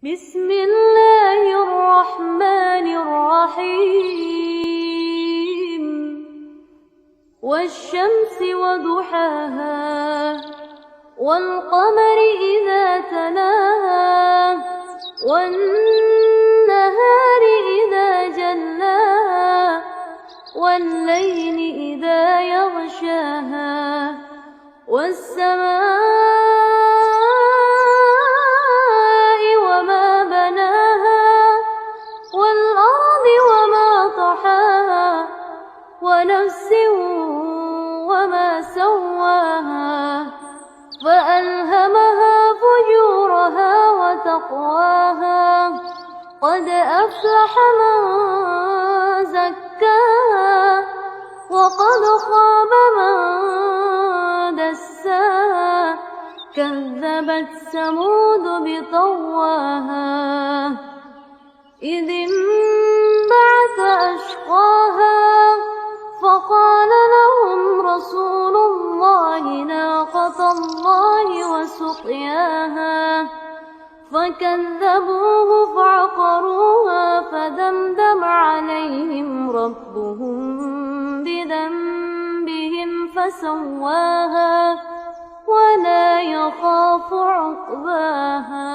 بسم الله الرحمن الرحيم والشمس وضحاها والقمر إذا تلاها والنهار إذا جلاها والليل إذا يغشاها والسماء وما بناها والأرض وما طحاها ونفس وما سواها فألهمها فجورها وتقواها قد أفلح من زكاها وقد خاب من دساها كذبت ثمود بطغواها إذ انبعث أشقاها فقال لهم رسول الله ناقة الله وسقياها فكذبوه فعقروها فدمدم عليهم ربهم بذنبهم فسواها ولا يخاف عقباها.